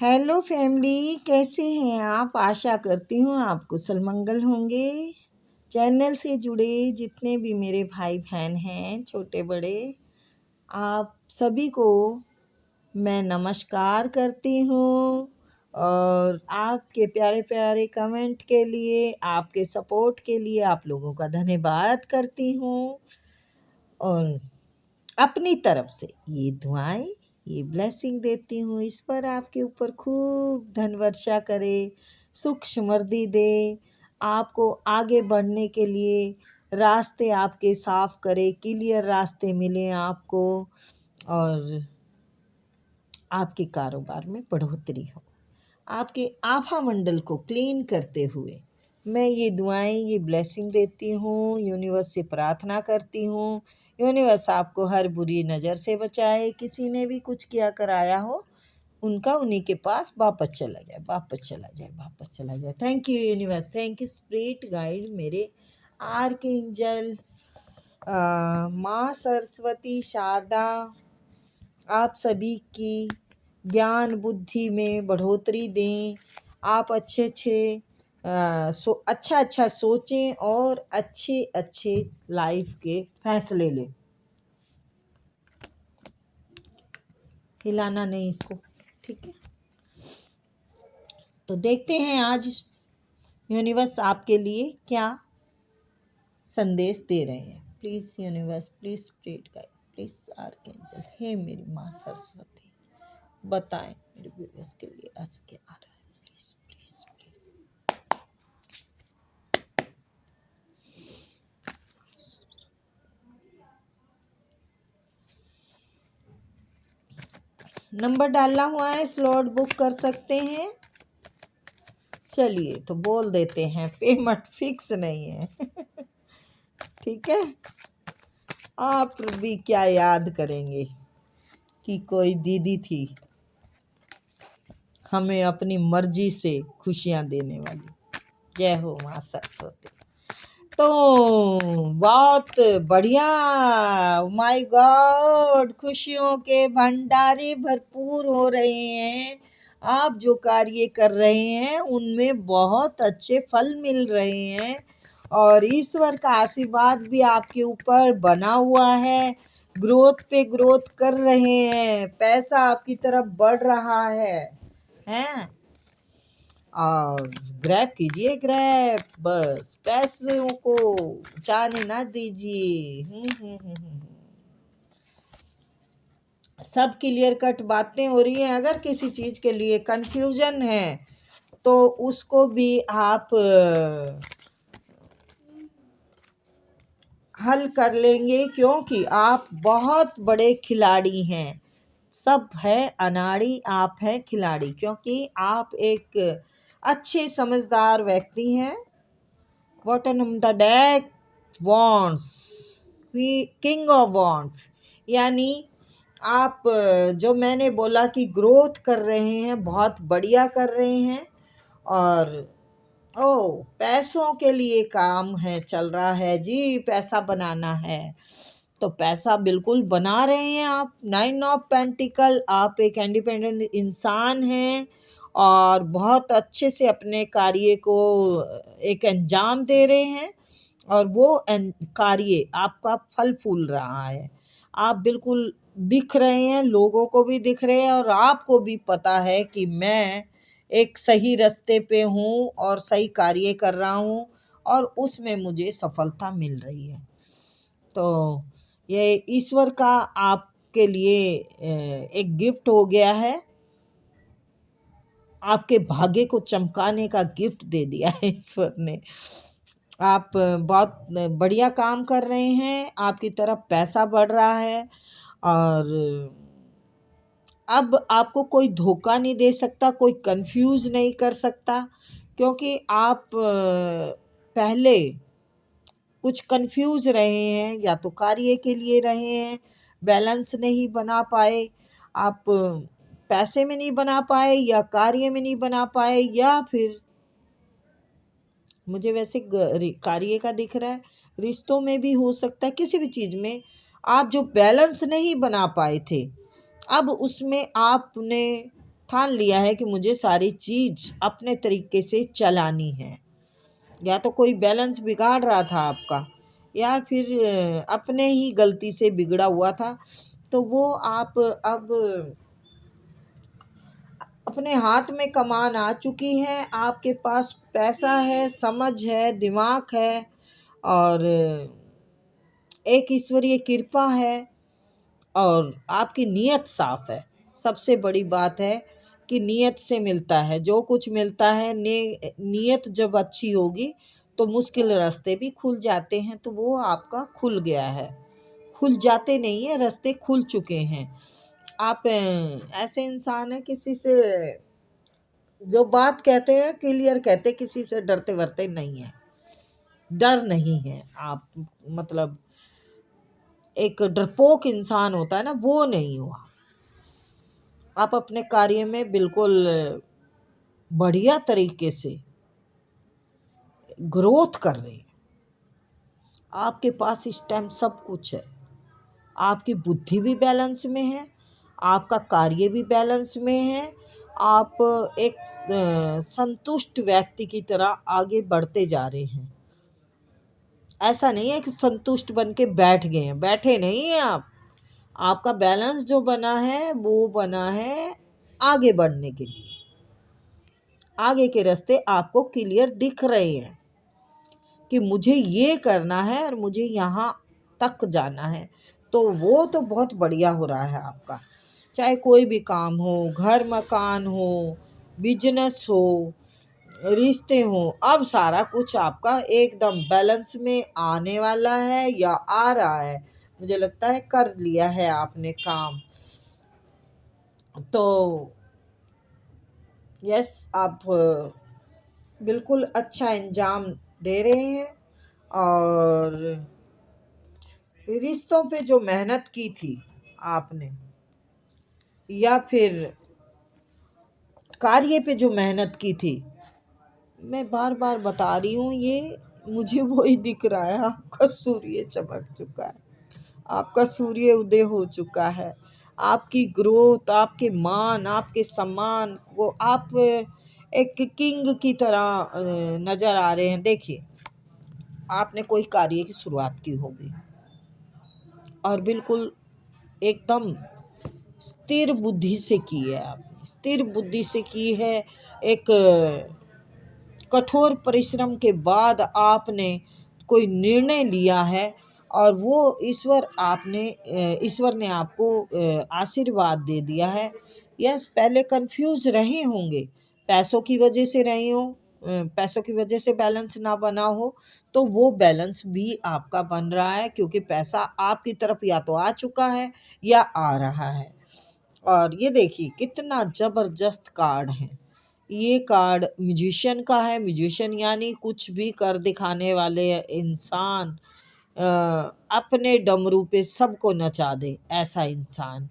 Hello family, कैसे हैं आप। आशा करती हूँ आप कुशल मंगल होंगे। चैनल से जुड़े जितने भी मेरे भाई बहन हैं, छोटे बड़े, आप सभी को मैं नमस्कार करती हूँ। और आपके प्यारे प्यारे कमेंट के लिए, आपके सपोर्ट के लिए आप लोगों का धन्यवाद करती हूँ। और अपनी तरफ से ये दुआएं, ये ब्लेसिंग देती हूँ, इस पर आपके ऊपर खूब धन वर्षा करे, सुख समृद्धि दे, आपको आगे बढ़ने के लिए रास्ते आपके साफ करे, क्लियर रास्ते मिले आपको, और आपके कारोबार में बढ़ोतरी हो। आपके आभा मंडल को क्लीन करते हुए मैं ये दुआएं, ये ब्लेसिंग देती हूँ। यूनिवर्स से प्रार्थना करती हूँ, यूनिवर्स आपको हर बुरी नज़र से बचाए। किसी ने भी कुछ किया कराया हो, उनका उन्हीं के पास वापस चला जाए, वापस चला जाए, वापस चला जाए। Thank you universe, thank you spirit guide, मेरे आर्कएंजल, माँ सरस्वती, शारदा, आप सभी की ज्ञान बुद्धि में बढ़ोतरी दें। आप अच्छा सोचें और अच्छे अच्छे लाइफ के फैसले लें। हिलाना नहीं इसको, ठीक है। तो देखते हैं आज यूनिवर्स आपके लिए क्या संदेश दे रहे हैं। Please universe, please spirit guide, please archangel, हे मेरी माँ सरस्वती, बताएं मेरे व्यूअर्स के लिए आज क्या आ रहा है। Please please please. नंबर डालना हुआ है, स्लॉट बुक कर सकते हैं। चलिए तो बोल देते हैं, पेमेंट फिक्स नहीं है ठीक है। आप भी क्या याद करेंगे कि कोई दीदी थी हमें अपनी मर्जी से खुशियां देने वाली। जय हो माँ सरस्वती। तो बहुत बढ़िया, माय गॉड, खुशियों के भंडारे भरपूर हो रहे हैं। आप जो कार्य कर रहे हैं उनमें बहुत अच्छे फल मिल रहे हैं, और ईश्वर का आशीर्वाद भी आपके ऊपर बना हुआ है। ग्रोथ पे ग्रोथ कर रहे हैं, पैसा आपकी तरफ बढ़ रहा है, हैं। और ग्रैब कीजिए, ग्रैब, बस पैसों को जाने ना दीजिए। सब क्लियर कट बातें हो रही हैं। अगर किसी चीज़ के लिए कंफ्यूजन है तो उसको भी आप हल कर लेंगे, क्योंकि आप बहुत बड़े खिलाड़ी हैं। सब है अनाड़ी, आप हैं खिलाड़ी, क्योंकि आप एक अच्छे समझदार व्यक्ति हैं। Bottom the deck, wands, king of wands, यानी आप जो मैंने बोला कि ग्रोथ कर रहे हैं, बहुत बढ़िया कर रहे हैं। और पैसों के लिए काम है, चल रहा है जी, पैसा बनाना है तो पैसा बिल्कुल बना रहे हैं आप। 9 ऑफ पेंटिकल, आप एक इंडिपेंडेंट इंसान हैं और बहुत अच्छे से अपने कार्य को एक अंजाम दे रहे हैं, और वो कार्य आपका फल फूल रहा है। आप बिल्कुल दिख रहे हैं, लोगों को भी दिख रहे हैं, और आपको भी पता है कि मैं एक सही रास्ते पे हूँ और सही कार्य कर रहा हूँ, और उसमें मुझे सफलता मिल रही है। तो ये ईश्वर का आपके लिए एक गिफ्ट हो गया है। आपके भाग्य को चमकाने का गिफ्ट दे दिया है ईश्वर ने। आप बहुत बढ़िया काम कर रहे हैं, आपकी तरफ पैसा बढ़ रहा है, और अब आपको कोई धोखा नहीं दे सकता, कोई कंफ्यूज नहीं कर सकता, क्योंकि आप पहले कुछ कंफ्यूज रहे हैं, या तो कार्य के लिए रहे हैं, बैलेंस नहीं बना पाए, आप पैसे में नहीं बना पाए, या कार्य में नहीं बना पाए, या फिर मुझे वैसे कार्य का दिख रहा है, रिश्तों में भी हो सकता है, किसी भी चीज़ में आप जो बैलेंस नहीं बना पाए थे, अब उसमें आपने ठान लिया है कि मुझे सारी चीज़ अपने तरीके से चलानी है। या तो कोई बैलेंस बिगाड़ रहा था आपका, या फिर अपने ही गलती से बिगड़ा हुआ था, तो वो आप अब अपने हाथ में कमान आ चुकी है, आपके पास पैसा है, समझ है, दिमाग है, और एक ईश्वरीय कृपा है, और आपकी नीयत साफ है। सबसे बड़ी बात है कि नीयत से मिलता है जो कुछ मिलता है। नीयत जब अच्छी होगी तो मुश्किल रास्ते भी खुल जाते हैं, तो वो आपका खुल गया है। खुल जाते नहीं है, रास्ते खुल चुके हैं। आप ऐसे इंसान हैं, किसी से जो बात कहते हैं क्लियर कहते, किसी से डरते वरते नहीं है, डर नहीं है आप, मतलब एक डरपोक इंसान होता है ना, वो नहीं हुआ। आप अपने कार्य में बिल्कुल बढ़िया तरीके से ग्रोथ कर रहे हैं। आपके पास इस टाइम सब कुछ है। आपकी बुद्धि भी बैलेंस में है, आपका कार्य भी बैलेंस में है। आप एक संतुष्ट व्यक्ति की तरह आगे बढ़ते जा रहे हैं। ऐसा नहीं है कि संतुष्ट बन के बैठ गए हैं, बैठे नहीं हैं आप। आपका बैलेंस जो बना है वो बना है आगे बढ़ने के लिए। आगे के रास्ते आपको क्लियर दिख रहे हैं कि मुझे ये करना है और मुझे यहाँ तक जाना है, तो वो तो बहुत बढ़िया हो रहा है आपका। चाहे कोई भी काम हो, घर मकान हो, बिजनेस हो, रिश्ते हो, अब सारा कुछ आपका एकदम बैलेंस में आने वाला है या आ रहा है। मुझे लगता है कर लिया है आपने काम, तो यस, आप बिल्कुल अच्छा इंजाम दे रहे हैं। और रिश्तों पे जो मेहनत की थी आपने, या फिर कार्य पे जो मेहनत की थी, मैं बार बार बता रही हूँ, ये मुझे वही दिख रहा है। आपका सूर्य चमक चुका है, आपका सूर्य उदय हो चुका है। आपकी ग्रोथ, आपके मान, आपके सम्मान को आप एक किंग की तरह नज़र आ रहे हैं। देखिए, आपने कोई कार्य की शुरुआत की होगी और बिल्कुल एकदम स्थिर बुद्धि से की है, आपने स्थिर बुद्धि से की है। एक कठोर परिश्रम के बाद आपने कोई निर्णय लिया है, और वो ईश्वर ने आपको आशीर्वाद दे दिया है। यस, पहले कंफ्यूज रहे होंगे, पैसों की वजह से रहे हो, पैसों की वजह से बैलेंस ना बना हो, तो वो बैलेंस भी आपका बन रहा है, क्योंकि पैसा आपकी तरफ या तो आ चुका है या आ रहा है। और ये देखिए कितना जबरदस्त कार्ड है। ये कार्ड म्यूजिशियन का है। म्यूजिशियन यानी कुछ भी कर दिखाने वाले इंसान, अ, अपने डमरू पे सबको नचा दे, ऐसा इंसान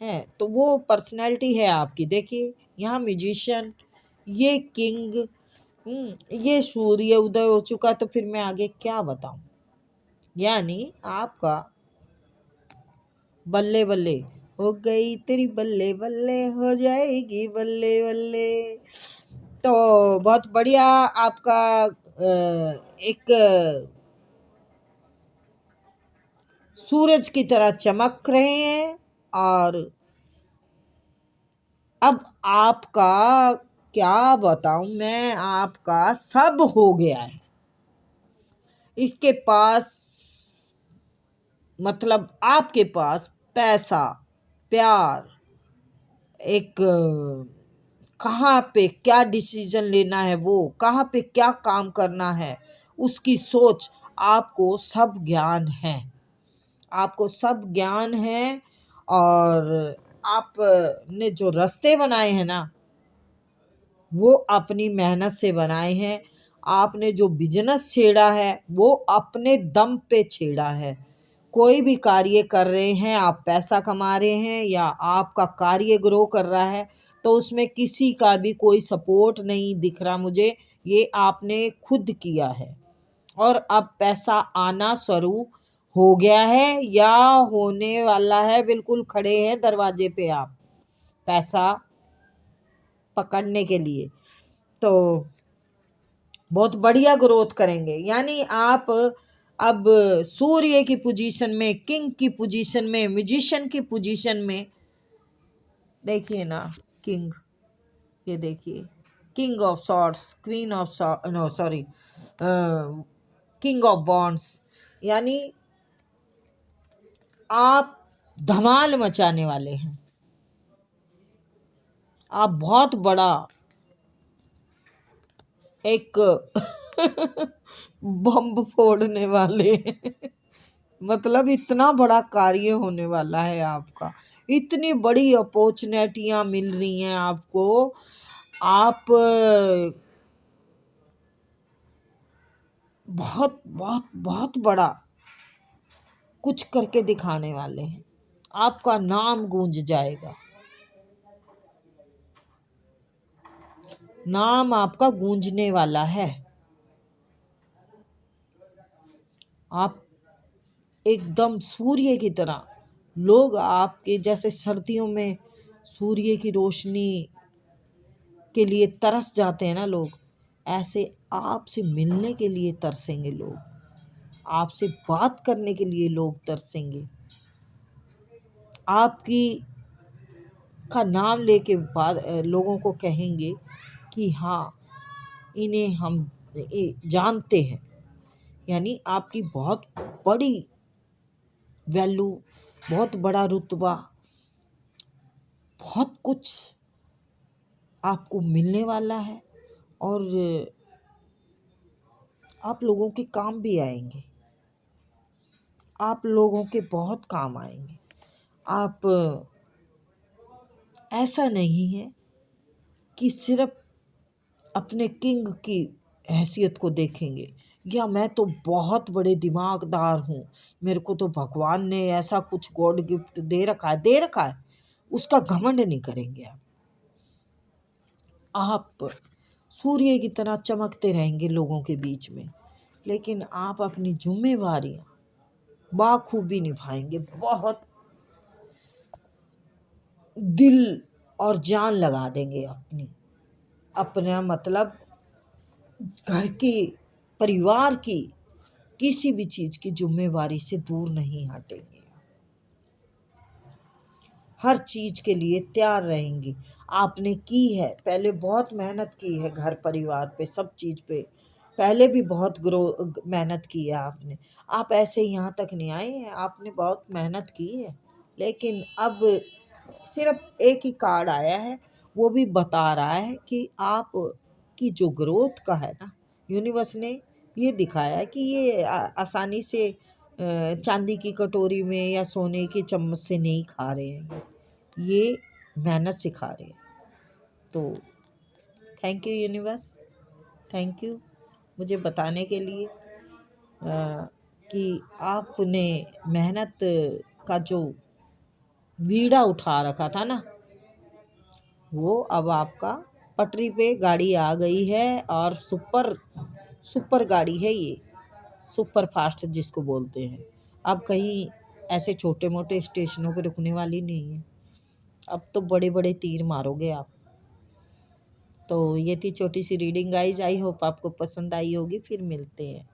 है। तो वो पर्सनैलिटी है आपकी। देखिए यहाँ म्यूजिशियन, ये किंग, ये सूर्य उदय हो चुका, तो फिर मैं आगे क्या बताऊं। यानी आपका बल्ले बल्ले हो गई तेरी, बल्ले बल्ले हो जाएगी बल्ले बल्ले। तो बहुत बढ़िया आपका एक सूरज की तरह चमक रहे हैं। और अब आपका क्या बताऊं मैं, आपका सब हो गया है। इसके पास, मतलब आपके पास पैसा, प्यार, एक कहाँ पे क्या डिसीजन लेना है, वो कहाँ पे क्या काम करना है, उसकी सोच, आपको सब ज्ञान है। आपको सब ज्ञान है। और आपने जो रास्ते बनाए हैं ना, वो अपनी मेहनत से बनाए हैं। आपने जो बिजनेस छेड़ा है वो अपने दम पे छेड़ा है। कोई भी कार्य कर रहे हैं, आप पैसा कमा रहे हैं या आपका कार्य ग्रो कर रहा है, तो उसमें किसी का भी कोई सपोर्ट नहीं दिख रहा मुझे। ये आपने खुद किया है, और अब पैसा आना शुरू हो गया है या होने वाला है। बिल्कुल खड़े हैं दरवाजे पे आप, पैसा पकड़ने के लिए, तो बहुत बढ़िया ग्रोथ करेंगे। यानी आप अब सूर्य की पोजीशन में, किंग की पोजीशन में, म्यूजिशियन की पोजीशन में, देखिए ना किंग, ये देखिए king of swords, queen of no sorry, king of wands, यानी आप धमाल मचाने वाले हैं, आप बहुत बड़ा एक बम फोड़ने वाले हैं। मतलब इतना बड़ा कार्य होने वाला है आपका, इतनी बड़ी अपॉर्चुनिटियां मिल रही हैं आपको, आप बहुत बहुत बहुत बड़ा कुछ करके दिखाने वाले हैं, आपका नाम गूंज जाएगा, नाम आपका गूंजने वाला है। आप एकदम सूर्य की तरह, लोग आपके जैसे सर्दियों में सूर्य की रोशनी के लिए तरस जाते हैं ना लोग, ऐसे आपसे मिलने के लिए तरसेंगे लोग, आपसे बात करने के लिए लोग तरसेंगे, आपकी का नाम लेके बाद लोगों को कहेंगे कि हाँ इन्हें हम जानते हैं। यानी आपकी बहुत बड़ी वैल्यू, बहुत बड़ा रुतबा, बहुत कुछ आपको मिलने वाला है, और आप लोगों के काम भी आएंगे, आप लोगों के बहुत काम आएंगे। आप ऐसा नहीं है कि सिर्फ अपने किंग की हैसियत को देखेंगे, या मैं तो बहुत बड़े दिमागदार हूँ, मेरे को तो भगवान ने ऐसा कुछ गॉड गिफ्ट दे रखा है, उसका घमंड नहीं करेंगे आप सूर्य की तरह चमकते रहेंगे लोगों के बीच में, लेकिन आप अपनी जिम्मेवारियां बाखूबी निभाएंगे, बहुत दिल और जान लगा देंगे अपना मतलब घर की, परिवार की, किसी भी चीज़ की जिम्मेवारी से दूर नहीं हटेंगे, हर चीज़ के लिए तैयार रहेंगी। आपने की है पहले, बहुत मेहनत की है घर परिवार पे, सब चीज़ पे पहले भी बहुत मेहनत की है आपने, आप ऐसे यहाँ तक नहीं आए हैं, आपने बहुत मेहनत की है। लेकिन अब सिर्फ एक ही कार्ड आया है, वो भी बता रहा है कि आप की जो ग्रोथ का है ना, यूनिवर्स ने ये दिखाया है कि ये आसानी से चांदी की कटोरी में या सोने के चम्मच से नहीं खा रहे हैं, ये मेहनत से खा रहे हैं। तो thank you universe, thank you मुझे बताने के लिए कि आपने मेहनत का जो बीड़ा उठा रखा था ना, वो अब आपका पटरी पे गाड़ी आ गई है, और सुपर गाड़ी है ये, सुपर फास्ट जिसको बोलते हैं। अब कहीं ऐसे छोटे मोटे स्टेशनों पे रुकने वाली नहीं है, अब तो बड़े बड़े तीर मारोगे आप। तो ये थी छोटी सी रीडिंग गाइज, आई होप आपको पसंद आई होगी, फिर मिलते हैं।